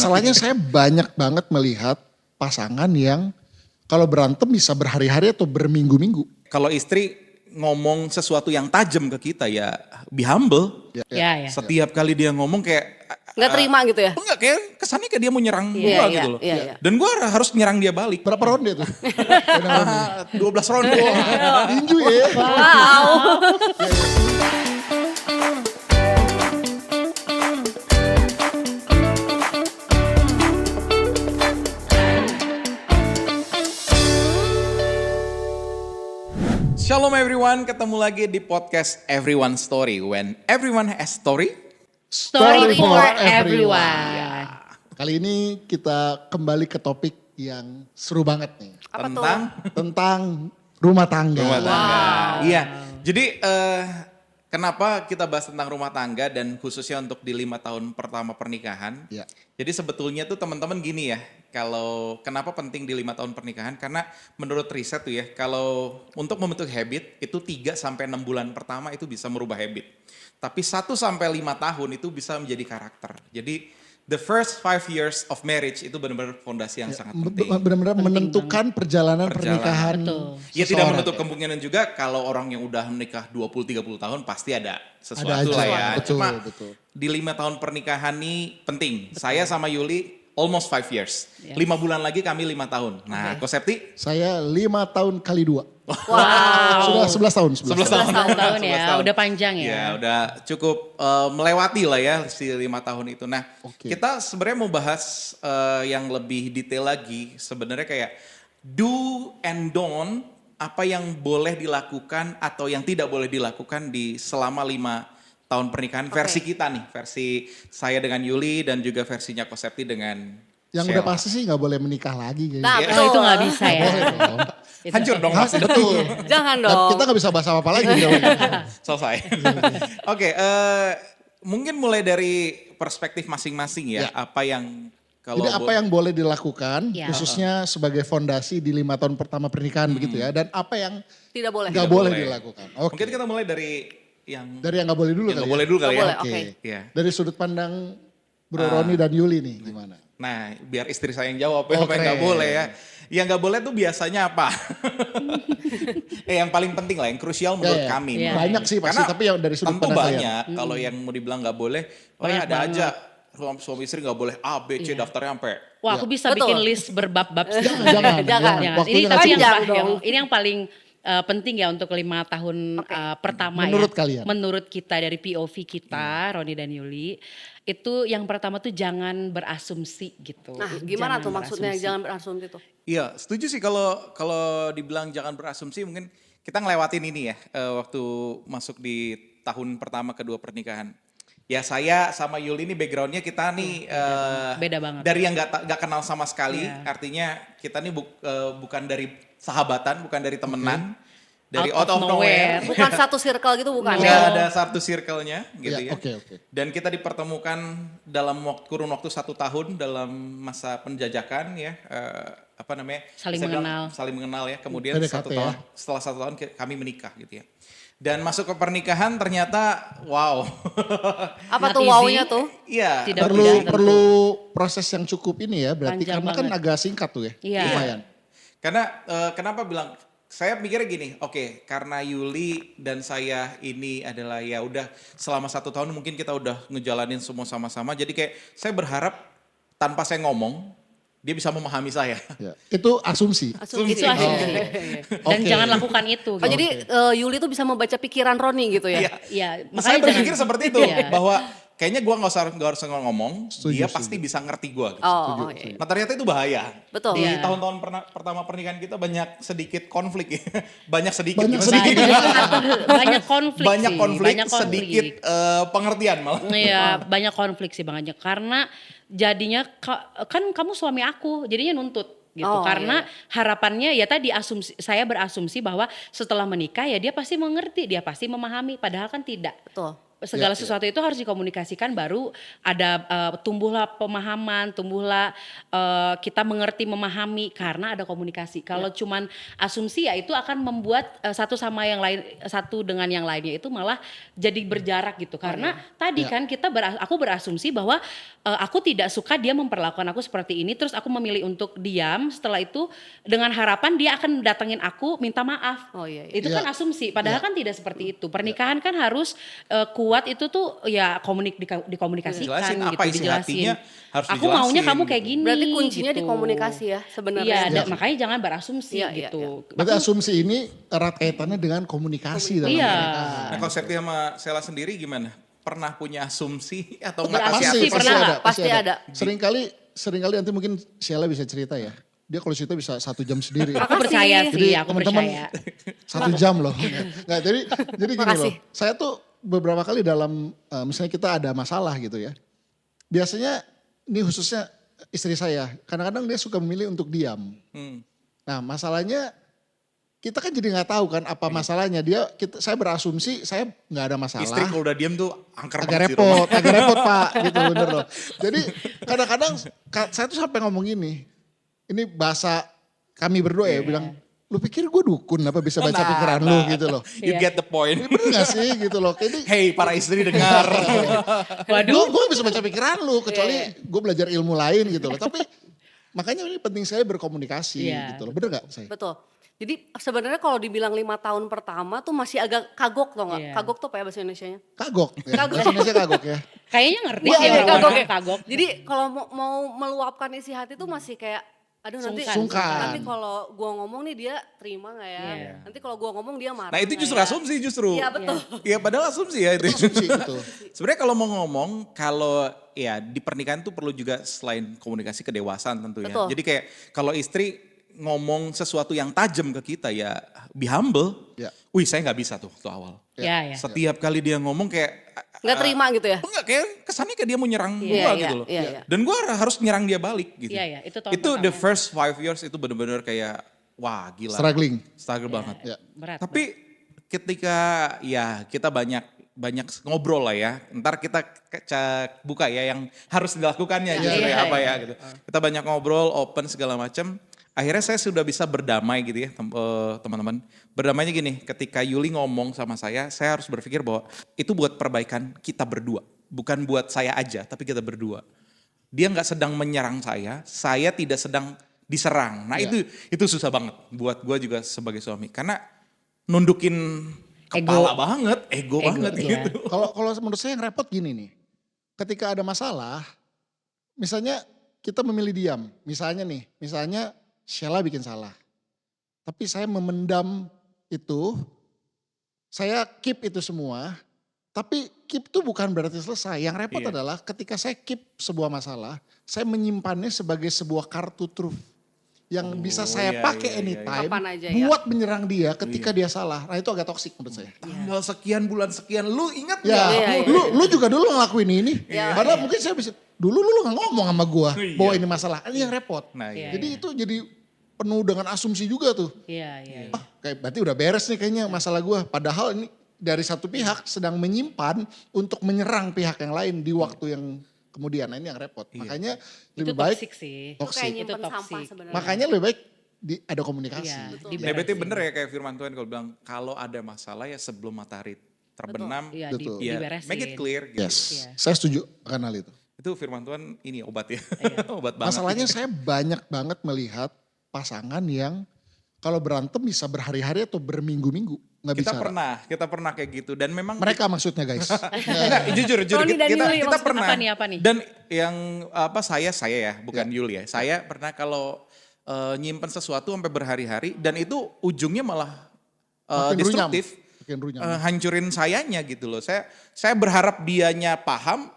Masalahnya saya banyak banget melihat pasangan yang kalau berantem bisa berhari-hari atau berminggu-minggu. Kalau istri ngomong sesuatu yang tajam ke kita ya be humble. Ya. Setiap kali dia ngomong kayak Nggak terima gitu ya? enggak, kayak kesannya kayak dia mau nyerang Iya, gua iya, gitu loh. iya. Dan gua harus nyerang dia balik. Berapa ronde tuh? 12 ronde. Tinju ya. Wow. Shalom everyone, ketemu lagi di podcast Everyone Story. When everyone has story. Story for everyone. Kali ini kita kembali ke topik yang seru banget nih. Apa Tentang rumah tangga. Rumah tangga. Iya. Jadi kenapa kita bahas tentang rumah tangga dan khususnya untuk di 5 tahun pertama pernikahan. Ya. Jadi sebetulnya tuh teman-teman gini ya. Kalau kenapa penting di 5 tahun pernikahan? Karena menurut riset tuh ya. Kalau untuk membentuk habit itu 3 sampai 6 bulan pertama itu bisa merubah habit. Tapi 1 sampai 5 tahun itu bisa menjadi karakter. Jadi the first 5 years of marriage itu benar-benar fondasi yang sangat penting. Benar-benar menentukan perjalanan pernikahan. Betul. Ya tidak seseorang. menutup kemungkinan juga kalau orang yang udah menikah 20-30 tahun pasti ada sesuatu Ada aja. lah ya. Betul, Cuma betul. di 5 tahun pernikahan nih penting. Saya sama Yuli almost 5 years. Yes. 5 bulan lagi kami 5 tahun. Nah, Ko Septi? Saya 5 tahun kali 2. Wow. Sudah 11 tahun. 11 tahun. 11 tahun 11 ya, tahun. udah panjang ya. Ya, udah cukup melewati lah ya si 5 tahun itu. Nah, Oke. kita sebenarnya mau bahas yang lebih detail lagi. Sebenarnya kayak do and don't, apa yang boleh dilakukan atau yang tidak boleh dilakukan di selama 5 tahun pernikahan. Versi kita nih, versi saya dengan Yuli dan juga versinya Ko Septi dengan Yang Sheila. udah pasti sih gak boleh menikah lagi kayaknya. Nah, Oh, itu nggak bisa ya. Boleh dong. Hancur dong Hah, pasti. betul. Jangan Dan dong. kita gak bisa bahas apa-apa lagi. Selesai. Oke, mungkin mulai dari perspektif masing-masing ya. Ya. Apa yang kalau Jadi apa yang boleh dilakukan Ya. khususnya sebagai fondasi di 5 tahun pertama pernikahan begitu ya. Dan apa yang Tidak boleh. gak Tidak boleh boleh. dilakukan. Oke. mungkin kita mulai dari yang Dari yang gak boleh dulu yang kali nggak ya. boleh dulu kali Nggak ya. boleh. Oke. Iya. Dari sudut pandang Bro Roni dan Yuli nih gimana? Nah, biar istri saya yang jawab ya, Oh, apa yang nggak keren. boleh ya. Yang nggak boleh tuh biasanya apa? Yang paling penting lah, yang krusial menurut Ya, ya. kami. Ya. Banyak sih pasti, Karena tapi yang dari sudut tentu pandang kalian. banyak. Kalau yang mau dibilang nggak boleh, Banyak ada banget. aja suami istri nggak boleh A, B, C daftarnya sampai. Wah, aku bisa Betul. bikin list berbab-bab. Jangan. Jangan. Ini Waktunya tapi nggak Panjang cukup. dong. ini yang paling penting ya untuk 5 tahun pertama Menurut ya. kalian? Menurut kita dari POV kita, Roni dan Yuli, itu yang pertama tuh jangan berasumsi gitu. Nah, gimana Jangan tuh maksudnya berasumsi. jangan berasumsi tuh? Iya, setuju sih kalau dibilang jangan berasumsi, mungkin kita ngelewatin ini ya waktu masuk di tahun pertama kedua pernikahan. Ya saya sama Yuli ini backgroundnya kita nih beda banget. dari yang nggak kenal sama sekali, Iya. artinya kita nih bukan dari sahabatan, bukan dari temenan, dari Out out of of nowhere. Bukan satu circle gitu bukan Nggak ya? ada satu circle-nya gitu ya. Oke. Dan kita dipertemukan dalam kurun waktu 1 tahun dalam masa penjajakan ya, apa namanya? Saling Saya bilang mengenal. Saling mengenal ya. Kemudian PDKT 1 tahun, setelah 1 tahun kami menikah gitu ya. Dan masuk ke pernikahan ternyata wow. Apa Not tuh easy. wow-nya tuh? Iya. Tidak Perlu mudah. perlu proses yang cukup ini ya berarti Panjang karena kan banget. agak singkat tuh ya. Iya. Lumayan. Karena kenapa bilang saya mikirnya gini, oke, karena Yuli dan saya ini adalah ya udah selama 1 tahun mungkin kita udah ngejalanin semua sama-sama. Jadi kayak saya berharap tanpa saya ngomong dia bisa memahami saya. Ya. Itu asumsi. Asumsi. Itu asumsi. Dan Oke. jangan lakukan itu. Oh gitu. jadi Yuli tuh bisa membaca pikiran Roni gitu ya? Iya. Iya, Saya berpikir jangan- seperti itu Iya. bahwa kayaknya gue nggak harus ngomong, Setuju, dia setuju. pasti bisa ngerti gue. Gitu. Oh, iya. Nah ternyata itu bahaya. Betul. Di Iya. tahun-tahun pertama pernikahan kita banyak sedikit konflik ya. Banyak sedikit. Banyak gimana? sedikit. banyak konflik Banyak sih. konflik, Banyak konflik. sedikit pengertian malah. Iya, banyak konflik sih Bang Ajeng. Karena jadinya kan kamu suami aku, jadinya nuntut gitu. Oh, Karena iya. harapannya ya tadi saya berasumsi bahwa setelah menikah ya dia pasti mengerti, dia pasti memahami. Padahal kan tidak. Betul. segala Ya, ya. sesuatu itu harus dikomunikasikan baru ada tumbuhlah pemahaman, tumbuhlah kita mengerti memahami karena ada komunikasi. Kalau cuman asumsi ya itu akan membuat satu sama yang lain, satu dengan yang lainnya itu malah jadi berjarak gitu. Karena tadi Ya. kan aku berasumsi bahwa aku tidak suka dia memperlakukan aku seperti ini, terus aku memilih untuk diam. Setelah itu dengan harapan dia akan datengin aku minta maaf. Oh iya, iya. Itu Ya. kan asumsi, padahal Ya. kan tidak seperti itu. Pernikahan kan harus kuat itu tuh ya dikomunikasikan Jelasin gitu, apa isi hatinya, harus Aku maunya dijelasin kamu kayak gitu. gini. Berarti kuncinya gitu. di komunikasi ya sebenarnya. Iya, Ya. makanya jangan berasumsi Iya, iya, gitu. Berarti asumsi ini erat kaitannya dengan komunikasi dalam Iya. pernikahan. Nah kalau Septi sama Sela sendiri gimana? Pernah punya asumsi atau Berasumsi, nggak kasih asumsi? pernah nggak? Pasti ada. Seringkali nanti mungkin Sheila bisa cerita ya. Dia kalau cerita bisa 1 jam sendiri. Aku percaya Jadi, sih, aku teman-teman, percaya. 1 jam loh. Nggak, jadi gini Makasih. loh. Saya tuh beberapa kali dalam misalnya kita ada masalah gitu ya. Biasanya ini khususnya istri saya. Kadang-kadang dia suka memilih untuk diam. Nah masalahnya kita kan jadi nggak tahu kan apa masalahnya. Saya berasumsi saya nggak ada masalah. Istri kalau udah diem tuh angker Agak banget sih rumah. agak repot Pak, gitu bener loh. Jadi kadang-kadang saya tuh sampai ngomong ini bahasa kami berdua ya bilang, lu pikir gue dukun apa bisa baca pikiran lu gitu loh. You Iya. get the point. Ini bener gak sih gitu loh. Ini Hey para istri dengar. Waduh. gue bisa baca pikiran lu kecuali gue belajar ilmu lain gitu loh. Tapi makanya ini penting saya berkomunikasi Iya. gitu loh. Bener gak saya? Betul. Jadi sebenarnya kalau dibilang 5 tahun pertama tuh masih agak kagok tau nggak? Iya. Kagok tuh apa ya bahasa Indonesianya? Kagok. Ya. Kagok. Bahasa Indonesia kagok ya. Kayaknya ngerti Iya, sih iya, orang-orang kagok ya. yang kagok. Jadi kalau mau meluapkan isi hati tuh masih kayak, aduh nanti Sungkan. nanti kalau gua ngomong nih dia terima nggak ya? Iya. Nanti kalau gua ngomong dia marah. Nah itu nggak justru ya? asumsi justru. Iya betul. Iya padahal asumsi ya itu. Asumsi gitu. Sebenarnya kalau mau ngomong, kalau ya di pernikahan tuh perlu juga selain komunikasi kedewasaan tentunya. Betul. Jadi kayak kalau istri ngomong sesuatu yang tajam ke kita ya be humble. Ya. Wih saya nggak bisa tuh awal. Ya, ya. Setiap kali dia ngomong kayak Nggak terima gitu ya? enggak kayak kesannya kayak dia mau nyerang Iya, gua iya, gitu loh. iya, iya. Dan gua harus nyerang dia balik gitu. Iya, iya, itu tahun Itu pertama. the first 5 years itu bener-bener kayak wah gila. Struggling. Struggle banget. Ya. Berat. Tapi ketika ya kita banyak ngobrol lah ya. Ntar kita buka ya yang harus dilakukannya justru iya, ya apa iya. ya gitu. Kita banyak ngobrol, open segala macam. Akhirnya saya sudah bisa berdamai gitu ya teman-teman. Berdamainya gini, ketika Yuli ngomong sama saya harus berpikir bahwa itu buat perbaikan kita berdua. Bukan buat saya aja, tapi kita berdua. Dia nggak sedang menyerang saya tidak sedang diserang. Nah Iya. itu susah banget buat gue juga sebagai suami. Karena nundukin Ego. kepala banget, ego Ego, banget iya. gitu. Kalau menurut saya yang repot gini nih. Ketika ada masalah, misalnya kita memilih diam. Misalnya Sheila bikin salah. Tapi saya memendam itu, saya keep itu semua. Tapi keep itu bukan berarti selesai. Yang repot Iya. adalah ketika saya keep sebuah masalah, saya menyimpannya sebagai sebuah kartu truf. Yang bisa saya iya, pakai iya, iya. anytime Kapan aja ya. buat menyerang dia ketika dia salah. Nah itu agak toksik menurut saya. Tanggal sekian, bulan sekian, lu ingat Ya, nggak? Iya, iya. lu juga dulu ngelakuin ini. Iya, Padahal mungkin saya bisa, dulu lu gak ngomong sama gua Iya. bahwa ini masalah. Ini yang repot. Nah, Iya. Jadi itu jadi penuh dengan asumsi juga tuh. Iya, iya. Ah, kayak berarti udah beres nih kayaknya masalah gua. Padahal ini dari satu pihak sedang menyimpan untuk menyerang pihak yang lain di waktu yang kemudian. Nah ini yang repot. Makanya Itu lebih baik toxic sih. Itu kayak toxic. nyimpen Itu sampah toxic. sebenarnya. Makanya lebih baik ada komunikasi. Iya, Betul. Nah berarti diberesin. bener ya kayak firman Tuhan kalau bilang kalau ada masalah ya sebelum matahari terbenam, Iya, Betul. ya diberesin. make it clear gitu. Yes, Iya. saya setuju akan hal itu. Itu firman Tuhan ini obat ya, Iya. obat banget. Masalahnya saya banyak banget melihat pasangan yang kalau berantem bisa berhari-hari atau berminggu-minggu nggak kita bicara. pernah kayak gitu dan memang Mereka maksudnya guys. Enggak, jujur Roni dan kita Yuli maksudnya pernah. apa nih? Dan yang apa saya ya, bukan Yuli ya. Saya pernah kalau nyimpen sesuatu sampai berhari-hari dan itu ujungnya malah Makin runyam. destruktif. Makin runyam. Hancurin sayanya gitu loh. Saya berharap dianya paham.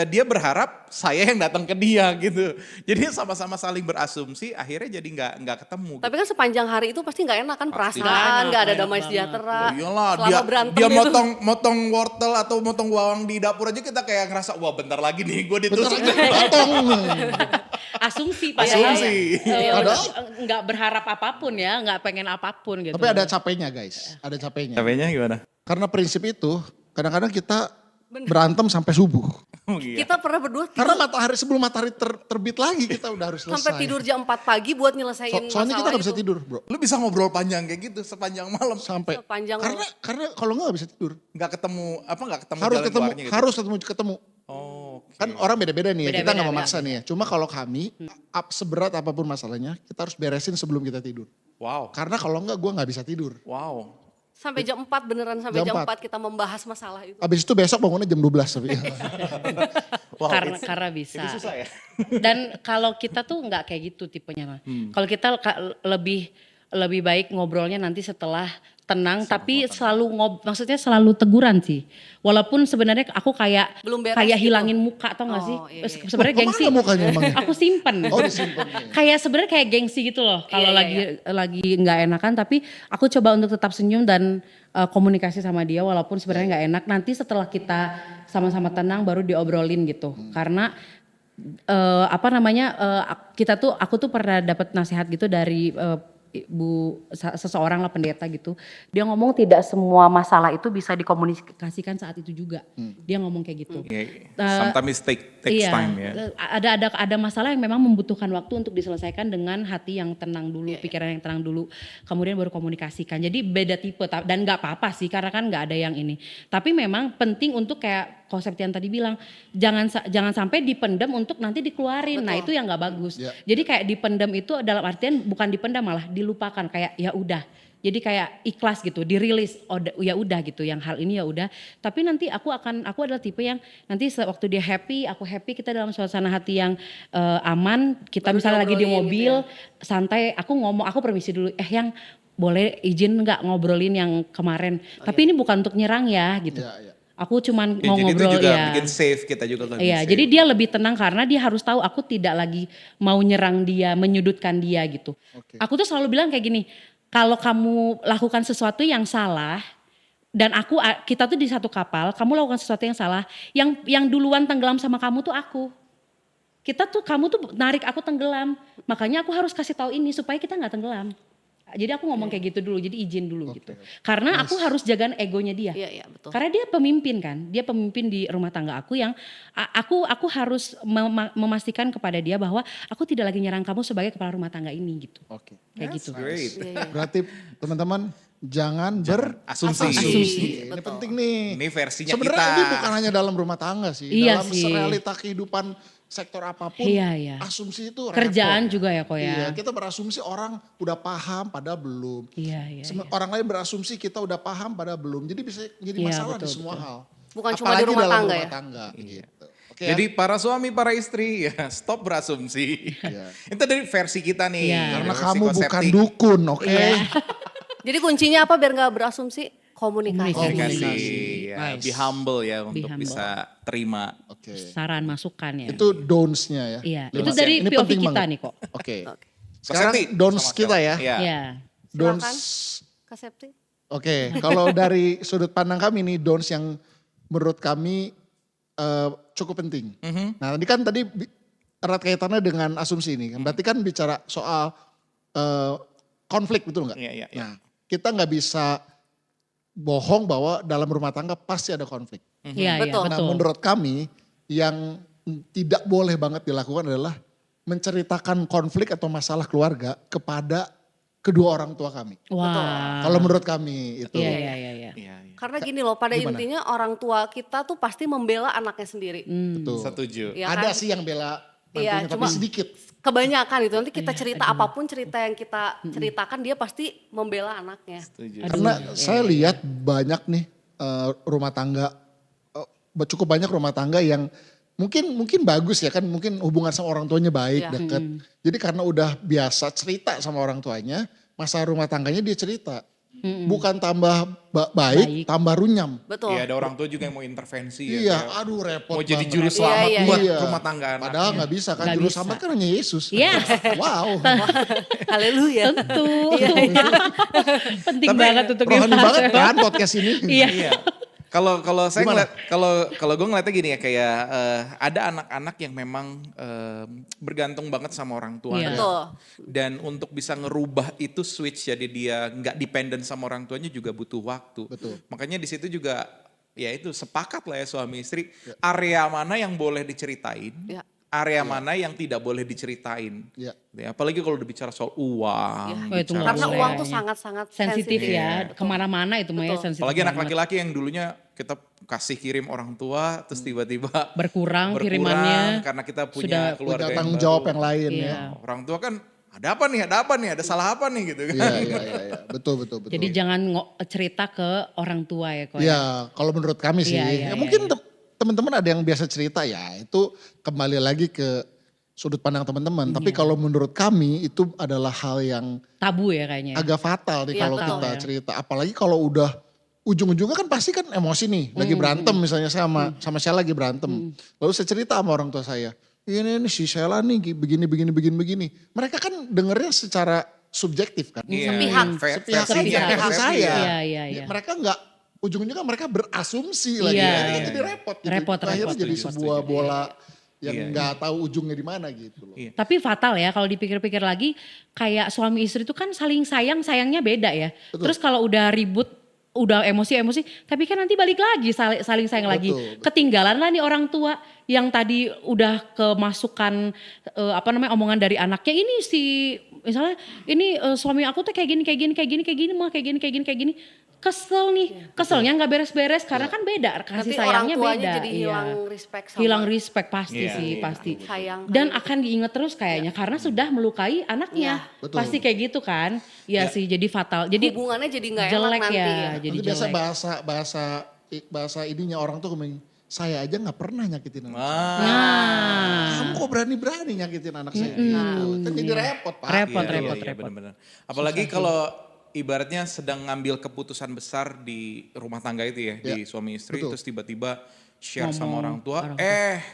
Dia berharap saya yang datang ke dia gitu. Jadi sama-sama saling berasumsi, akhirnya jadi nggak ketemu. Tapi kan sepanjang hari itu pasti nggak enak kan Pasti perasaan, nggak nggak ada enak damai banget. sejahtera. Oh iyalah, Selama berantem dia itu. motong wortel atau motong bawang di dapur aja kita kayak ngerasa wah bentar lagi nih gue Bentar ditusuk. lagi potong. Asumsi Asumsi. Padahal- nggak berharap apapun ya, nggak pengen apapun gitu. Tapi ada capeknya guys. Ada capeknya. Capeknya gimana? Karena prinsip itu, kadang-kadang kita berantem sampai subuh. Oh, iya. Kita pernah berdua Karena sebelum matahari terbit lagi kita udah harus selesai. sampai tidur jam 4 pagi buat nyelesain Soalnya kita masalah gak bisa itu. tidur bro. Lu bisa ngobrol panjang kayak gitu sepanjang malam. Sampai. Sepanjang Karena kalau nggak bisa tidur. Nggak ketemu Harus jalan ketemu, keluarnya gitu. harus ketemu. Oh, oke. Kan orang beda-beda nih ya, kita Beda-beda, nggak memaksa nih ya. Cuma kalau kami, seberat apapun masalahnya, kita harus beresin sebelum kita tidur. Wow. Karena kalau nggak gue nggak bisa tidur. Wow. sampai jam 4 beneran sampai Jam jam 4 4 kita membahas masalah itu. Abis itu besok bangunnya jam 12 tapi. Wow, Karena bisa. itu susah ya. Dan kalau kita tuh nggak kayak gitu tipenya mah. Kalau kita lebih baik ngobrolnya nanti setelah tenang, tapi selalu maksudnya selalu teguran sih. Walaupun sebenarnya aku kayak Belum beres kayak gitu. hilangin muka tau gak sih? Oh, iya, iya. Sebenarnya Loh, gengsi. kemana mukanya emangnya? Aku simpen. Oh disimpan. Kayak sebenarnya kayak gengsi gitu loh. Kalau Iya, lagi nggak enakan, tapi aku coba untuk tetap senyum dan komunikasi sama dia walaupun sebenarnya nggak enak. Nanti setelah kita sama-sama tenang baru diobrolin gitu. Karena aku tuh pernah dapat nasihat gitu dari seseorang lah pendeta gitu. Dia ngomong tidak semua masalah itu bisa dikomunikasikan saat itu juga. Dia ngomong kayak gitu. Sometimes takes time ya. Ada masalah yang memang membutuhkan waktu untuk diselesaikan dengan hati yang tenang dulu, pikiran yang tenang dulu, kemudian baru komunikasikan. Jadi beda tipe dan nggak apa-apa sih karena kan nggak ada yang ini. Tapi memang penting untuk kayak konsep yang tadi bilang, jangan sampai dipendam untuk nanti dikeluarin. Nah itu yang nggak bagus. Ya. Jadi kayak dipendam itu dalam artian bukan dipendam malah dilupakan kayak ya udah. Jadi kayak ikhlas gitu, dirilis, ya udah gitu, yang hal ini ya udah. Tapi nanti aku adalah tipe yang nanti waktu dia happy, aku happy, kita dalam suasana hati yang aman. Kita Baru misalnya lagi di diobrolin mobil, gitu santai, aku permisi dulu. Yang boleh izin nggak ngobrolin yang kemarin? Tapi ini bukan untuk nyerang ya gitu. Iya, iya. Aku cuman Ya, mau jadi ngobrol itu juga ya. bikin safe, kita juga lebih Iya, safe. jadi dia lebih tenang karena dia harus tahu aku tidak lagi mau nyerang dia, menyudutkan dia gitu. Oke. Aku tuh selalu bilang kayak gini, kalau kamu lakukan sesuatu yang salah dan kita tuh di satu kapal, kamu lakukan sesuatu yang salah, yang duluan tenggelam sama kamu tuh aku. Kamu tuh narik aku tenggelam, makanya aku harus kasih tahu ini supaya kita nggak tenggelam. Jadi aku ngomong kayak gitu dulu, jadi izin dulu gitu. Karena aku harus jaga egonya dia. Iya, iya betul. Karena dia pemimpin kan, dia pemimpin di rumah tangga aku yang aku harus memastikan kepada dia bahwa aku tidak lagi nyerang kamu sebagai kepala rumah tangga ini gitu. Oke. Kayak gitu. Great. Iya, iya. Berarti teman-teman jangan Asumsi. berasumsi. Ini Betul. penting nih. Ini versinya Sebenarnya kita. ini bukan hanya dalam rumah tangga sih, Iya dalam sih. realita kehidupan sektor apapun, Iya, iya. asumsi itu repot. Kerjaan juga ya kok Iya, ya. kita berasumsi orang udah paham padahal belum. Iya. Orang lain berasumsi kita udah paham padahal belum. Jadi bisa jadi Iya, masalah di betul, semua betul. hal. Bukan cuma di Apalagi rumah dalam tangga rumah ya? tangga, Iya. gitu. Oke ya? Jadi para suami, para istri ya stop berasumsi. Iya. Itu dari versi kita nih. Iya. Karena versi kamu bukan konsepting. dukun, oke? Iya. Jadi kuncinya apa biar nggak berasumsi? Komunikasi. Komunikasi. Ya, Nice. Be humble ya Be untuk humble. bisa terima. Oke. Saran masukan ya. Itu don'ts-nya ya. Iya, Lima. itu dari Ini POV penting kita banget. nih kok. Oke. Oke. Sekarang Kak Septi, don'ts sama kita Kel. ya. Iya. Iya. Don'ts. Silakan, Kak Septi. Oke, kalau dari sudut pandang kami nih don'ts yang menurut kami cukup penting. Nah, tadi erat kaitannya dengan asumsi ini. Berarti kan bicara soal konflik, betul nggak? Iya, iya, iya. Nah, kita nggak bisa bohong bahwa dalam rumah tangga pasti ada konflik. Iya, Betul. iya, Nah, menurut kami yang tidak boleh banget dilakukan adalah menceritakan konflik atau masalah keluarga kepada kedua orang tua kami. Wah. Kalau menurut kami itu. Iya. Iya, iya. Karena gini loh, pada Gimana? intinya orang tua kita tuh pasti membela anaknya sendiri. Betul. Setuju. Ya Ada kan? sih yang bela Iya, mantunya tapi cuma- sedikit. Kebanyakan itu nanti kita cerita apapun cerita yang kita ceritakan dia pasti membela anaknya. Setuju. Karena saya lihat banyak nih rumah tangga, cukup banyak rumah tangga yang mungkin bagus ya kan, mungkin hubungan sama orang tuanya baik, Iya. deket. Jadi karena udah biasa cerita sama orang tuanya, masa rumah tangganya dia cerita. Bukan tambah baik, tambah runyam. Betul. Iya, ada orang tua juga yang mau intervensi Iya, ya. kayak aduh repot mau jadi banget. juru selamat Iya, buat Iya. rumah tangga anaknya. Padahal nggak bisa kan, Nggak juru bisa. selamat kan hanya Yesus. Iya. Wow. Haleluya. Tentu. Penting Tapi banget untuk Rohani dibahas. banget kan podcast ini. Iya. Iya. Kalau saya Gimana? ngeliat, kalau gue ngeliatnya gini ya, kayak ada anak-anak yang memang bergantung banget sama orang tuanya. Iya. Betul. Dan untuk bisa ngerubah itu switch jadi dia nggak dependent sama orang tuanya juga butuh waktu. Betul. Makanya di situ juga ya itu sepakat lah ya suami istri. Area mana yang boleh diceritain, Ya. area mana yang tidak boleh diceritain. Iya. Ya, apalagi kalau udah bicara soal uang. Ya. Oh, itu nggak Karena boleh. uang tuh sangat-sangat Sensitif Iya. ya, kemana-mana itu mah ya Betul. sensitif Apalagi anak banget. laki-laki yang dulunya kita kasih kirim orang tua, terus tiba-tiba Berkurang kirimannya. karena kita Sudah punya keluarga Punya yang tanggung baru. jawab yang lain Iya. ya. Orang tua kan ada apa nih, ada salah apa nih gitu kan. Iya. Betul. Jadi jangan cerita ke orang tua ya kok. ya. Iya, kalau menurut kami sih. Iya, Ya mungkin teman-teman ada yang biasa cerita ya, itu kembali lagi ke sudut pandang teman-teman. Tapi kalau menurut kami itu adalah hal yang Tabu ya kayaknya. agak fatal nih Iya, kalau betul. kita cerita. Apalagi kalau udah ujung-ujungnya kan pasti kan emosi nih. Lagi berantem misalnya sama saya lagi berantem. Lalu saya cerita sama orang tua saya. Ini si Sheila nih begini. Mereka kan dengernya secara subjektif kan. Iya, Sepihak. Sepihak kan versinya, versi versi saya. Iya. Ya, mereka nggak, ujung-ujungnya mereka berasumsi lagi. Iya, Kan iya. jadi repot gitu. Repot, Akhirnya repot. jadi Setuju, sebuah setuju. bola yang Iya, nggak tahu ujungnya di mana gitu loh. Iya. Tapi fatal ya kalau dipikir-pikir lagi, kayak suami istri itu kan saling sayangnya beda ya. Betul. Terus kalau udah ribut, udah emosi, tapi kan nanti balik lagi saling sayang lagi. Betul. Ketinggalan lah nih orang tua yang tadi udah kemasukan omongan dari anaknya, ini si misalnya ini suami aku tuh kayak gini mah kayak gini. Kesel nih, keselnya nggak beres-beres karena kan beda, kasih Nanti orang sayangnya tuanya beda. jadi Iya. hilang respect sama Hilang respect pasti Iya, sih, iya. pasti. sayang. Dan akan diingat terus kayaknya karena sudah melukai anaknya. Iya, betul. Pasti kayak gitu kan. Ya sih jadi fatal. Jadi hubungannya jadi nggak enak jelek nanti ya, ya. jadi Nanti biasa jelek. bahasa ininya orang tuh ngomong, saya aja nggak pernah nyakitin anak saya. Nah, Kamu kok berani-berani nyakitin anak saya gitu. Kan jadi repot Pak. Repot, Iya, repot. benar-benar. Apalagi kalau ibaratnya sedang ngambil keputusan besar di rumah tangga itu ya, di suami istri, betul. terus tiba-tiba share sama Ngomong orang tua, orang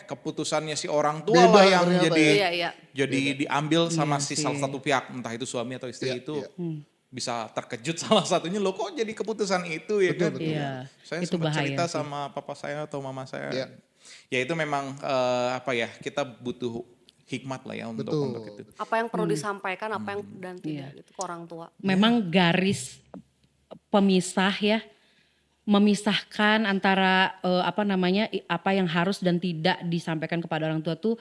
keputusannya si orang tua Beda lah yang ternyata jadi ya. Iya. jadi diambil sama si Iya salah sih. satu pihak, entah itu suami atau istri Iya, itu. iya. Bisa terkejut salah satunya, loh kok jadi keputusan itu ya kan. betul. Iya, Saya itu sempat bahaya cerita sih. sama papa saya atau mama saya. Iya. Ya itu memang kita butuh hikmat lah ya untuk itu. Apa yang perlu disampaikan, apa yang dan tidak Iya. gitu ke orang tua. memang garis pemisah ya, memisahkan antara apa yang harus dan tidak disampaikan kepada orang tua tuh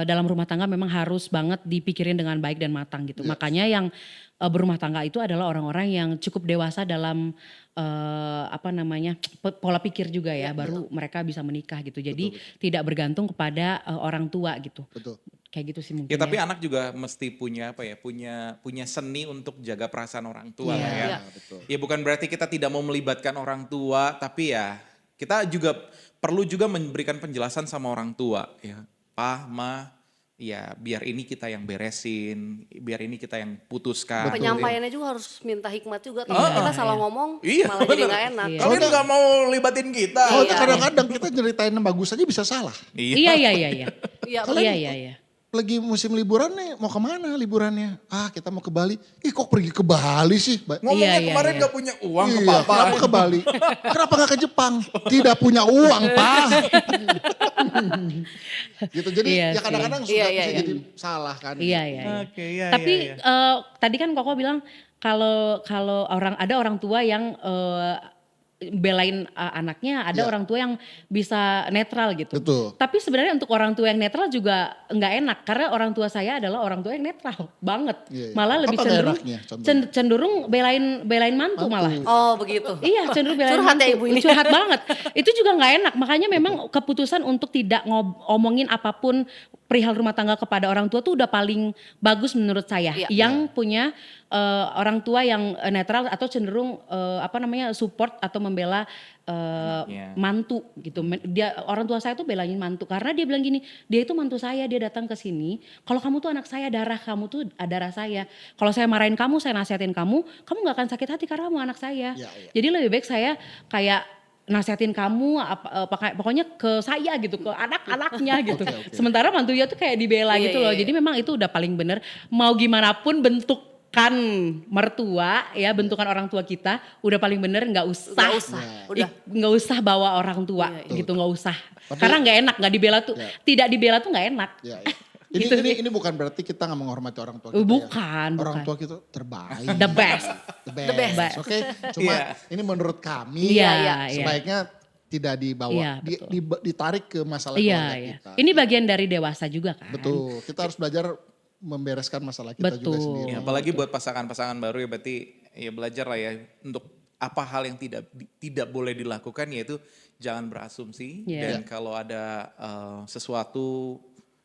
dalam rumah tangga memang harus banget dipikirin dengan baik dan matang gitu. Makanya yang berumah tangga itu adalah orang-orang yang cukup dewasa dalam pola pikir juga ya, baru mereka bisa menikah gitu. Jadi tidak bergantung kepada orang tua gitu. Betul. Kayak gitu sih mungkin. Ya tapi anak juga mesti punya punya seni untuk jaga perasaan orang tua Iya. lah ya. Iya. Betul. Ya bukan berarti kita tidak mau melibatkan orang tua, tapi ya kita juga perlu juga memberikan penjelasan sama orang tua ya. Pa, ma, ya biar ini kita yang beresin, biar ini kita yang putuskan. Penyampaiannya juga harus minta hikmat juga. Tapi kita salah ngomong Iya, malah jadi bener. nggak enak. Iya. Kalian nggak mau libatin kita. Soalnya kadang-kadang kita nyeritain yang bagus aja bisa salah. Iya. Iya, Iya. Lagi musim liburan nih, mau kemana liburannya? Kita mau ke Bali. Kok pergi ke Bali sih? Ngomongnya Iya, kemarin iya. nggak punya uang ke Iya, papa. kenapa ke Bali? Kenapa gak ke Jepang? Tidak punya uang, Pak. Gitu, jadi Iya ya sih. kadang-kadang suka Iya, bisa iya. jadi salah kan. Iya. Oke, iya, Tapi iya, iya. tadi kan Koko bilang kalau ada orang tua yang belain anaknya, ada Iya. orang tua yang bisa netral gitu. Betul. Tapi sebenarnya untuk orang tua yang netral juga nggak enak karena orang tua saya adalah orang tua yang netral banget. Iya, iya. Malah lebih Apa nggak cenderung enaknya, contohnya? cenderung belain mantu malah. Oh begitu. Iya cenderung belain Curhat ya mantu. ibu ini. Curhat banget. Itu juga nggak enak. Makanya memang keputusan untuk tidak ngomongin apapun perihal rumah tangga kepada orang tua tuh udah paling bagus menurut saya. Iya. Yang punya orang tua yang netral atau cenderung support atau membela Iya. mantu gitu. Orang tua saya tuh belain mantu karena dia bilang gini, dia itu mantu saya, dia datang ke sini. Kalau kamu tuh anak saya, darah kamu tuh darah saya. Kalau saya marahin kamu, saya nasihatin kamu nggak akan sakit hati karena kamu anak saya. Iya, iya. Jadi lebih baik saya kayak nasihatin kamu pokoknya ke saya gitu, ke anak-anaknya gitu. Oke. Sementara mantunya tuh kayak dibela Iya, gitu iya, loh. iya. Jadi memang itu udah paling bener. Mau gimana pun bentuk mertua ya, bentukan orang tua kita udah paling bener nggak usah. Nggak usah, udah. Nggak usah bawa orang tua Iya. gitu, nggak usah. Tapi- Karena nggak enak, nggak dibela tuh, Ya. tidak dibela tuh nggak enak. Ya, ya. Ini, Gitu ini bukan berarti kita nggak menghormati orang tua kita. Bukan, ya. Orang bukan. tua kita terbaik. The best. The best. best. Oke. Cuma Iya. ini menurut kami Iya, iya. iya. sebaiknya tidak dibawa, Iya, betul. ditarik ke masalah Iya, keluarga iya. kita. Ini bagian dari dewasa juga kan. Betul. Kita harus belajar membereskan masalah kita juga Betul. sendiri. Ya, apalagi buat pasangan-pasangan baru ya berarti ya belajar lah ya untuk apa hal yang tidak boleh dilakukan, yaitu jangan berasumsi, Iya. dan kalau ada sesuatu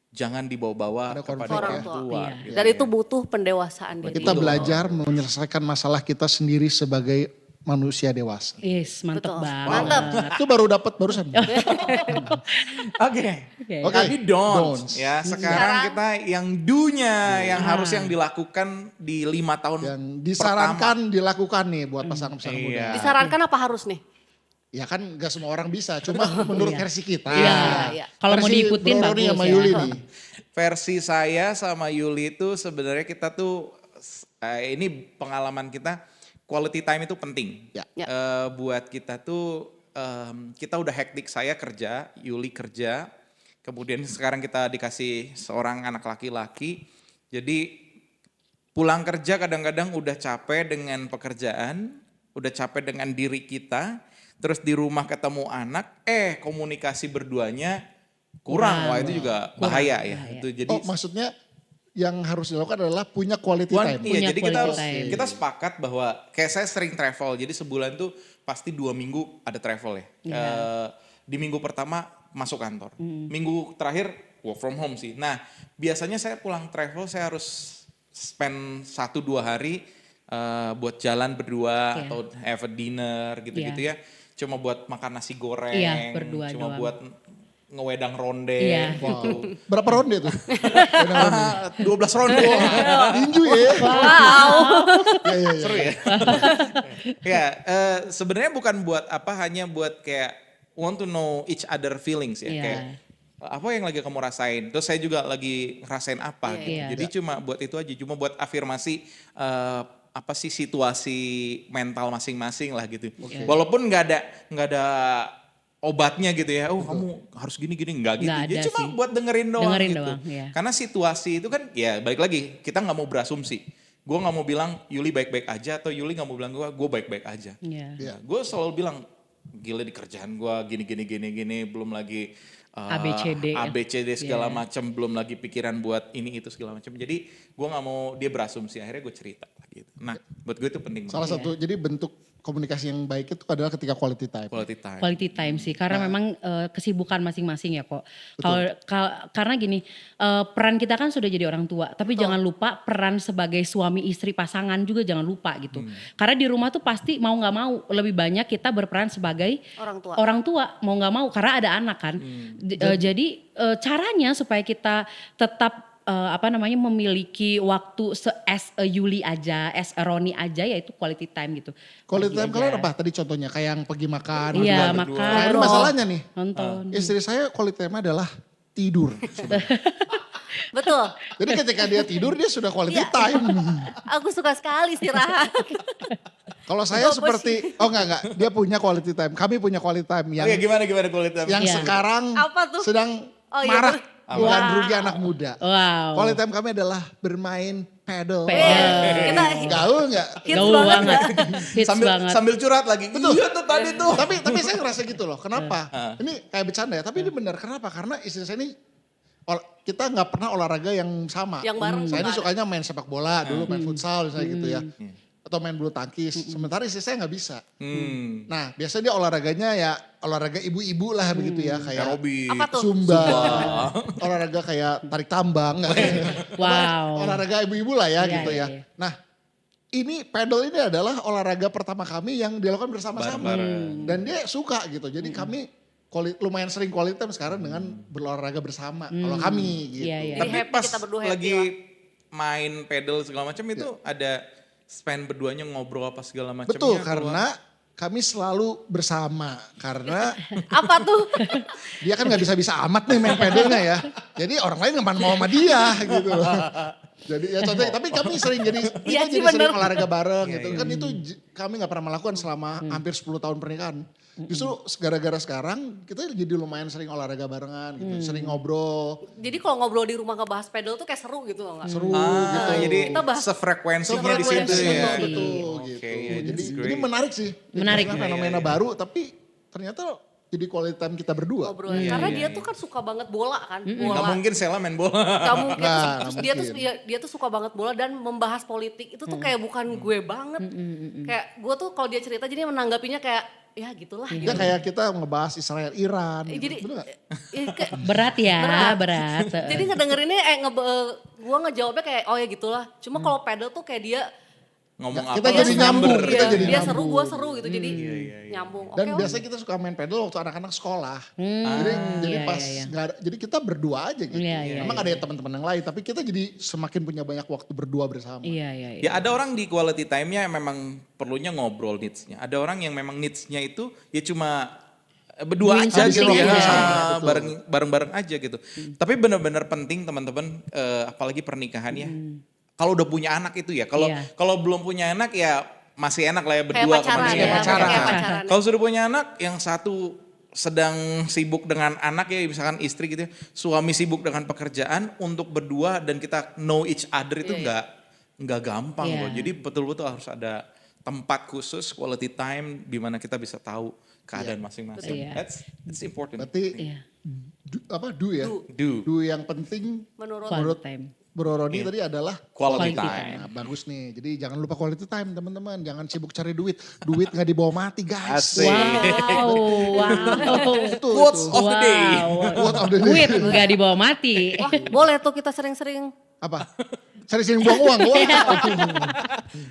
jangan dibawa-bawa Ada konflik kepada orang orang tua. tua. Iya. gitu Dan ya. itu butuh pendewasaan diri. Kita belajar menyelesaikan masalah kita sendiri sebagai manusia dewasa. Yes, mantep Betul. banget. Mantep. Itu baru dapat barusan. Oke. Oke. Oke. Tadi don'ts. Don'ts. Ya, sekarang Sekarang- kita yang do-nya yang harus yang dilakukan di 5 tahun Yang disarankan dilakukan nih buat pasangan-pasangan Iya. muda. Disarankan apa harus nih? Ya kan gak semua orang bisa, cuma menurut versi kita. Iya. iya. Kalau mau Versi diikutin Bro Roni bagus sama ya. Yuli nih. Versi saya sama Yuli itu sebenarnya kita tuh ini pengalaman kita, quality time itu penting. Ya. Ya. Buat kita tuh kita udah hektik, saya kerja, Yuli kerja, kemudian sekarang kita dikasih seorang anak laki-laki. Jadi pulang kerja kadang-kadang udah capek dengan pekerjaan, udah capek dengan diri kita, terus di rumah ketemu anak, komunikasi berduanya kurang. Wah itu juga bahaya ya. bahaya. Itu jadi Oh maksudnya yang harus dilakukan adalah punya quality time. Iya, Punya jadi kita harus quality time. kita sepakat bahwa kayak saya sering travel. Jadi sebulan tuh pasti 2 minggu ada travel ya. Iya. Di minggu pertama masuk kantor. Minggu terakhir work from home sih. Nah, biasanya saya pulang travel saya harus spend 1-2 hari buat jalan berdua Iya. atau have a dinner gitu-gitu ya. Cuma buat makan nasi goreng, Iya, berdua cuma doang. buat ngewedang ronde Iya. gitu. Berapa ronde tuh? 12 ronde. Tinju ya. Ya, ya, ya. Seru ya. Ya, sebenarnya bukan buat apa, hanya buat kayak want to know each other feelings ya. Iya. Kayak apa yang lagi kamu rasain, terus saya juga lagi ngerasain apa gitu. Iya. Jadi cuma buat itu aja, cuma buat afirmasi apa sih situasi mental masing-masing lah gitu. Walaupun nggak ada obatnya gitu ya. Oh kamu harus gini-gini, nggak gitu. Nggak Jadi ada cuma sih. buat dengerin doang Dengerin gitu. doang, iya. Karena situasi itu kan ya balik lagi, kita nggak mau berasumsi. Gue nggak mau bilang Yuli baik-baik aja, atau Yuli nggak mau bilang gue baik-baik aja. Iya. Iya. Gue selalu bilang gila di kerjaan gue gini, belum lagi ABCD ya. ABCD segala Iya. macam, belum lagi pikiran buat ini itu segala macam. Jadi gue nggak mau dia berasumsi, akhirnya gue cerita gitu. Nah buat gue itu penting Salah banget. satu, jadi bentuk komunikasi yang baik itu adalah ketika quality time. Quality time. Quality time sih, karena memang kesibukan masing-masing ya kok. Karena gini, peran kita kan sudah jadi orang tua, tapi jangan lupa peran sebagai suami istri pasangan juga jangan lupa gitu. Karena di rumah tuh pasti mau nggak mau lebih banyak kita berperan sebagai Orang tua. mau nggak mau karena ada anak kan. Jadi caranya supaya kita tetap memiliki waktu as a Yuli aja, as a Roni aja, yaitu quality time gitu. Quality Pergi time aja. kalian apa? Tadi contohnya kayak yang pergi makan. Iya, berdua. makan. Nah ini masalahnya nih. Nonton. Istri saya quality time adalah tidur. Betul. Jadi ketika dia tidur dia sudah quality Iya. time. Aku suka sekali istirahat. Kalau saya Bobo seperti, enggak, dia punya quality time. Kami punya quality time Oh yang ya gimana quality time? yang Iya. sekarang Apa tuh? sedang Oh, iya, marak. bener. Bukan Wow. rugi anak muda. Wow. Quality time kami adalah bermain pedal. Kita Gaul enggak? hits Gaul banget. banget. Hits sambil banget. sambil curhat lagi. Betul. Iya tuh tadi tuh. Tapi saya ngerasa gitu loh. Kenapa? Ini kayak bercanda ya, tapi ini benar. Kenapa? Karena istri saya ini kita nggak pernah olahraga yang sama. Yang bareng Saya ini nggak ada. sukanya main sepak bola dulu, main futsal misalnya gitu ya. Atau main bulu tangkis. Sementara istri saya nggak bisa. Nah biasanya dia olahraganya ya olahraga ibu-ibu lah begitu ya. Kayak Aerobik. Apa tuh? Zumba. Olahraga kayak tarik tambang. nggak sih? Wow. Olahraga ibu-ibu lah ya Iya, gitu iya, ya. iya. Nah ini pedal ini adalah olahraga pertama kami yang dilakukan bersama-sama. Bareng-bareng. Dan dia suka gitu. Jadi kami lumayan sering quality time sekarang dengan berolahraga bersama. Kalau kami gitu. Iya, iya. Jadi Tapi happy, pas kita berdua happy lagi lah. main pedal segala macam itu ada spend berduanya ngobrol apa segala macamnya. Betul, keluar. karena kami selalu bersama. Karena Apa tuh? dia kan gak bisa-bisa amat nih main pedalnya ya. Jadi orang lain nggak mau sama dia gitu. Jadi ya contohnya, tapi kami sering jadi, Iya kita sih, jadi sering bener. olahraga bareng Iya, gitu. iya. Kan itu kami gak pernah melakukan selama hampir 10 tahun pernikahan. Justru gara-gara sekarang kita jadi lumayan sering olahraga barengan gitu. Sering ngobrol, Jadi kalau ngobrol di rumah ngebahas pedal tuh kayak seru gitu loh nggak? seru Ah, gitu. jadi Kita bahas- sefrekuensinya di situ Frekuensi, ya. betul Oke, gitu. ya, Jadi that's ini great. menarik sih. Menarik. Karena Iya, fenomena iya. baru tapi ternyata jadi quality time kita berdua. Ngobrol. Karena dia tuh kan suka banget bola kan, Nggak bola. mungkin Sheila main bola. Gak mungkin. Nggak Terus dia tuh mungkin. dia tuh suka banget bola dan membahas politik. Itu tuh kayak bukan gue banget. Kayak gue tuh kalau dia cerita jadi menanggapinya kayak ya gitulah. Dia kayak kita ngebahas Israel Iran. Gitu. Jadi Bener nggak? kayak- Berat ya, berat. jadi ngedengerinnya gue ngejawabnya kayak oh ya gitulah. Cuma kalau pedal tuh kayak dia Ngomong Kita apa jadi langsung nyambung, nyamber. kita jadi dia seru, nyambung. gue seru gitu. Jadi nyambung. Dan Oke, biasanya kita suka main pedal waktu anak-anak sekolah. Jadi iya, pas iya, iya. nggak ada, jadi kita berdua aja gitu. Iya, iya, Emang ada teman-teman yang lain, tapi kita jadi semakin punya banyak waktu berdua bersama. Iya, iya, iya. Ya ada orang di quality time-nya yang memang perlunya ngobrol needs-nya. Ada orang yang memang needs-nya itu ya cuma berdua Means aja gitu something ya, aja. bareng-bareng aja gitu. Tapi benar-benar penting teman-teman, apalagi pernikahan ya. Kalau udah punya anak itu ya, kalau Iya. kalau belum punya anak ya masih enak lah ya Kayak berdua pacaran kemana-mana. ya, Pacaran. kayak pacaran. Kalau sudah punya anak, yang satu sedang sibuk dengan anak ya, misalkan istri gitu ya, suami sibuk dengan pekerjaan, untuk berdua dan kita know each other itu nggak gampang Iya. loh. Jadi betul-betul harus ada tempat khusus quality time di mana kita bisa tahu keadaan masing-masing. Iya. That's important. Berarti Iya. do ya? Do Do yang penting menurut Quality time. Bro Roni tadi adalah quality Quality time. Nah, bagus nih. Jadi jangan lupa quality time teman-teman. Jangan sibuk cari duit. Duit nggak dibawa mati guys. Asik. Wow, wow. Itu, Quotes itu. of the day. Quote of the day. Duit nggak dibawa mati. wah boleh tuh kita sering-sering Apa? Sering-sering buang uang. Wah.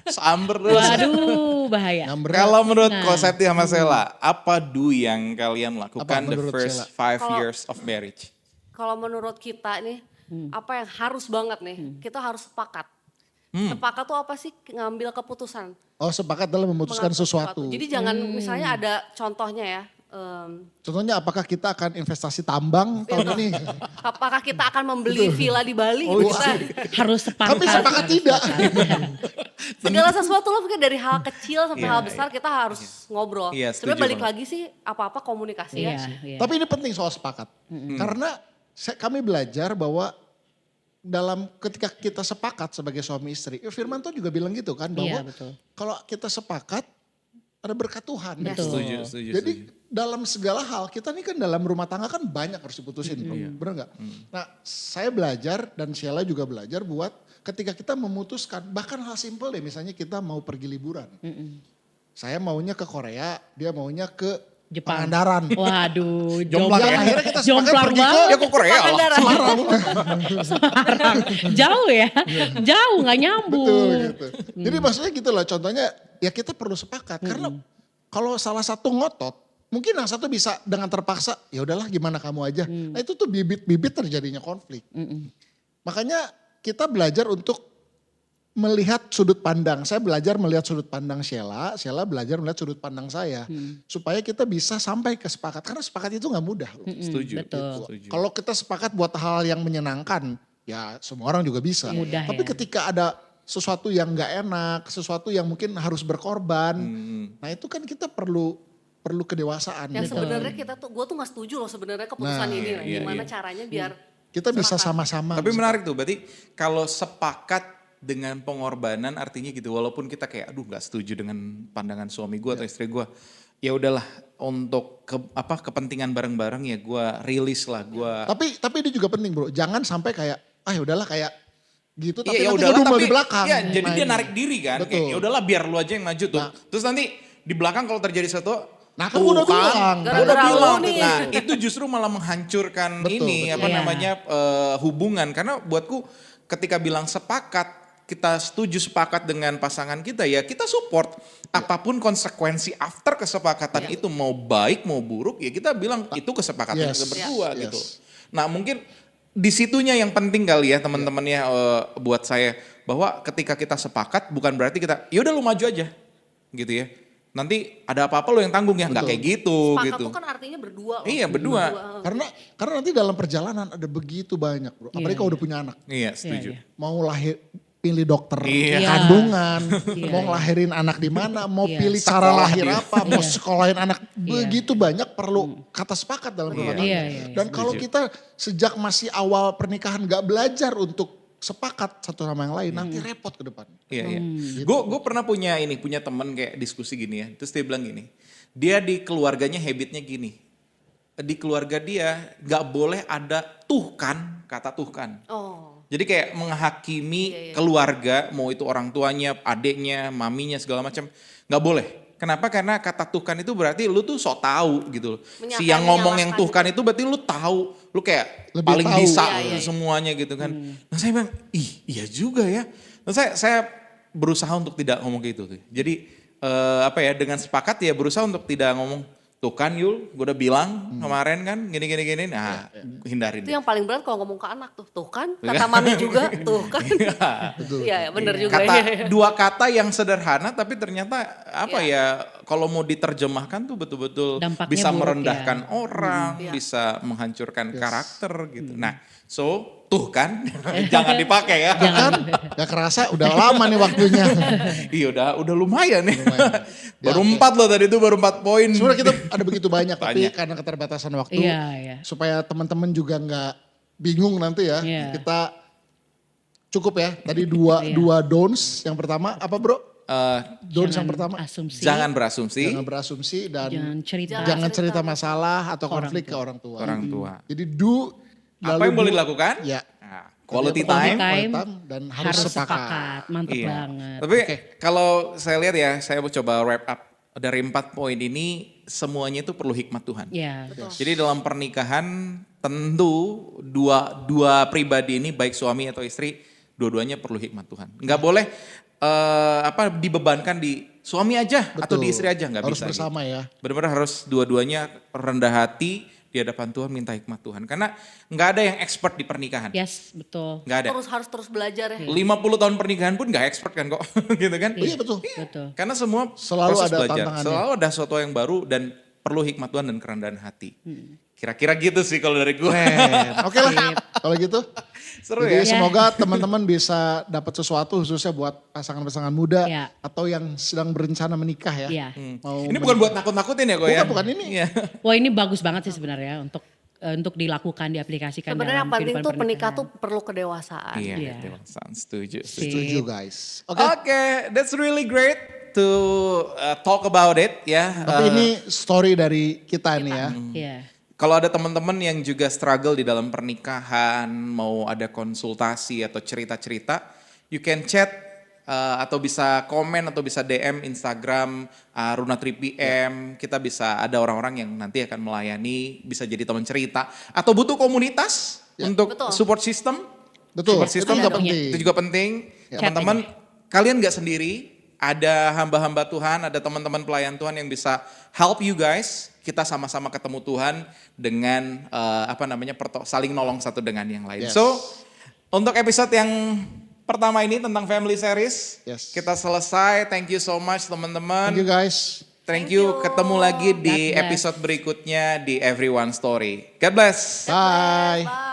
Samber terus. Waduh, bahaya. Numbernya Kalau menurut Nah. Koseti sama Sheila, apa do yang kalian lakukan Apa the menurut first Sheila? 5 years of marriage? kalau menurut kita nih apa yang harus banget nih kita harus sepakat. Sepakat tuh apa sih ngambil keputusan. Oh sepakat dalam memutuskan mengatur sesuatu. Jadi jangan misalnya ada contohnya ya. Contohnya apakah kita akan investasi tambang tahun ini? Apakah kita akan membeli villa di Bali? Oh, gitu iya. kan. Harus sepakat. Kami sepakat harus tidak. Segala sesuatu lah mungkin dari hal kecil sampai Iya, hal besar kita harus ngobrol. Iya, setuju Sebenarnya balik banget. lagi sih apa-apa komunikasi Iya, ya. iya. Tapi ini penting soal sepakat. Karena kami belajar bahwa dalam ketika kita sepakat sebagai suami istri, Firman tuh juga bilang gitu kan bahwa Iya, betul. kalau kita sepakat ada berkat Tuhan. Betul. Setuju. Jadi dalam segala hal kita nih kan dalam rumah tangga kan banyak harus diputusin, bro. Bener nggak? Nah, saya belajar dan Sheila juga belajar buat ketika kita memutuskan bahkan hal simpel deh, misalnya kita mau pergi liburan. Saya maunya ke Korea, dia maunya ke Jepang. Pangandaran. Waduh, Jomplang ya. Akhirnya kita sepakat jomplang pergi ke banget. Ya kok Korea lah. Semarang. Semarang. Jauh ya, jauh nggak nyambung. Betul gitu. Jadi maksudnya gitu loh, contohnya ya kita perlu sepakat karena kalau salah satu ngotot, mungkin yang satu bisa dengan terpaksa, ya udahlah gimana kamu aja. Nah itu tuh bibit-bibit terjadinya konflik. Makanya kita belajar untuk melihat sudut pandang. Saya belajar melihat sudut pandang Sheila, Sheila belajar melihat sudut pandang saya. Supaya kita bisa sampai ke sepakat. Karena sepakat itu nggak mudah loh. Setuju. Betul. Setuju. Kalau kita sepakat buat hal yang menyenangkan, ya semua orang juga bisa. Mudah Tapi ya. ketika ada sesuatu yang nggak enak, sesuatu yang mungkin harus berkorban, nah itu kan kita perlu kedewasaan. Yang gitu. sebenarnya kita tuh, gue tuh nggak setuju loh sebenarnya keputusan Nah, ini. Lah. iya, Gimana iya. caranya biar Kita bisa sepakat. sama-sama. Tapi menarik tuh, berarti kalau sepakat dengan pengorbanan artinya gitu, walaupun kita kayak aduh nggak setuju dengan pandangan suami gue atau istri gue, ya udahlah untuk kepentingan bareng-bareng ya gue rilis lah gue. Tapi ini juga penting bro, jangan sampai kayak ya udahlah kayak gitu, tapi Iya ya nanti udahlah ngedumel tapi di belakang. ya jadi dia mainnya. narik diri kan. Betul. Kayak ya udahlah biar lu aja yang maju tuh. Nah. Terus nanti di belakang kalau terjadi sesuatu Nah, kan gua udah bilang. gua udah Gara-gara lu bilang. nih. Nah, itu justru malah menghancurkan Betul, ini betul. apa Iya. namanya hubungan karena buatku ketika bilang sepakat kita setuju sepakat dengan pasangan kita ya kita support apapun konsekuensi after kesepakatan itu mau baik mau buruk ya kita bilang itu kesepakatan Yes. kita berdua Yes. gitu. Nah mungkin di situnya yang penting kali ya teman-teman ya buat saya bahwa ketika kita sepakat bukan berarti kita ya udah lu maju aja gitu ya. nanti ada apa-apa lo yang tanggung ya, nggak kayak gitu. Sepakat gitu. tuh kan artinya berdua loh. Iya berdua. Karena nanti dalam perjalanan ada begitu banyak bro. Apalagi kalau udah punya anak. Iya setuju. Iya. Mau lahir, pilih dokter Iya. kandungan, Iya, mau ngelahirin anak di mana, mau Iya. pilih cara Sekolah lahir dia. apa, mau Iya. sekolahin anak. Begitu banyak perlu kata sepakat dalam rumah tangga. Iya, iya, iya. Dan kalau kita sejak masih awal pernikahan gak belajar untuk sepakat satu sama yang lain, nanti repot ke depan. Iya, iya. Gue pernah punya temen kayak diskusi gini ya. Terus dia bilang gini, dia di keluarganya habitnya gini. Di keluarga dia gak boleh ada tuh kan, kata tuh kan. Oh. Jadi kayak menghakimi keluarga, mau itu orang tuanya, adiknya, maminya segala macam, nggak boleh. Kenapa? Karena kata tuh kan itu berarti lu tuh sok tahu gitu loh. Si yang ngomong yang tuh kan itu berarti lu tahu, lu kayak Lebih paling tahu. bisa Iya. semuanya gitu kan. Nah saya bilang, iya juga ya. Nah saya berusaha untuk tidak ngomong kayak gitu tuh. Jadi dengan sepakat ya berusaha untuk tidak ngomong tuh kan Yul, gue udah bilang kemarin kan gini. Nah hindarin. Itu yang paling berat kalau ngomong ke anak tuh. Tuh kan, kata mami juga, tuh kan. Iya, bener juga. Dua kata yang sederhana tapi ternyata kalau mau diterjemahkan tuh betul-betul Dampaknya bisa buruk merendahkan ya. orang, bisa menghancurkan karakter gitu. Nah, tuh kan jangan dipakai ya. Kan gak kerasa udah lama nih waktunya. Iya udah lumayan nih. Baru 4 loh tadi itu baru 4 poin. Sebenarnya kita ada begitu banyak, tapi Banyak. karena keterbatasan waktu, Iya, iya. supaya teman-teman juga nggak bingung nanti ya, Iya. kita cukup ya. Tadi dua don'ts. Yang pertama apa bro? Don'ts yang pertama. Asumsi. Jangan berasumsi Jangan berasumsi dan Jangan cerita. jangan cerita masalah atau konflik ke orang tua. orang tua. Jadi do. Apa lalu yang boleh do. dilakukan? Ya. Nah, quality Quality time. time. Dan harus sepakat. Mantep Iya. banget. Tapi kalau saya lihat ya, saya mau coba wrap up dari 4 poin ini semuanya itu perlu hikmat Tuhan. Iya. Jadi dalam pernikahan tentu dua pribadi ini baik suami atau istri dua-duanya perlu hikmat Tuhan. Nggak boleh dibebankan di suami aja atau Betul. di istri aja nggak Harus bisa. bersama gitu. ya. Benar-benar harus dua-duanya rendah hati di hadapan Tuhan minta hikmat Tuhan. Karena nggak ada yang expert di pernikahan. Yes, betul. Nggak ada. Harus terus belajar ya. 50 tahun pernikahan pun nggak expert kan kok, gitu kan? Iya betul. Betul. Karena semua Selalu proses ada belajar, tantangannya. selalu ada sesuatu yang baru dan perlu hikmat Tuhan dan kerendahan hati. Kira-kira gitu sih kalau dari gue. Oke lah kalau gitu. Seru Jadi ya. semoga teman-teman bisa dapat sesuatu khususnya buat pasangan-pasangan muda Iya. atau yang sedang berencana menikah ya. Iya. Mau Ini bukan buat nakut-nakutin ya kok ya? Bukan ini. Iya. Wah ini bagus banget sih sebenarnya untuk dilakukan, diaplikasikan Sebenarnya yang dalam penting kehidupan tuh penikah pernikahan. tuh perlu kedewasaan. Iya, Iya. dewasaan, setuju. setuju guys. Oke. Oke, that's really great to talk about it ya. Tapi ini story dari kita nih ya. Iya. Kalau ada teman-teman yang juga struggle di dalam pernikahan, mau ada konsultasi atau cerita-cerita, you can chat atau bisa komen atau bisa DM Instagram Runa 3PM. Kita bisa ada orang-orang yang nanti akan melayani, bisa jadi teman cerita atau butuh komunitas untuk Betul. support system. Betul. Support system Itu juga itu penting. juga penting. Ya. Teman-teman, kalian nggak sendiri. Ada hamba-hamba Tuhan, ada teman-teman pelayan Tuhan yang bisa help you guys. Kita sama-sama ketemu Tuhan dengan saling nolong satu dengan yang lain. Yes. So, untuk episode yang pertama ini tentang family series, Yes. kita selesai. Thank you so much teman-teman. Thank you guys. Thank you. Ketemu lagi di God bless. episode berikutnya di Everyone Story. God bless. Bye. Bye.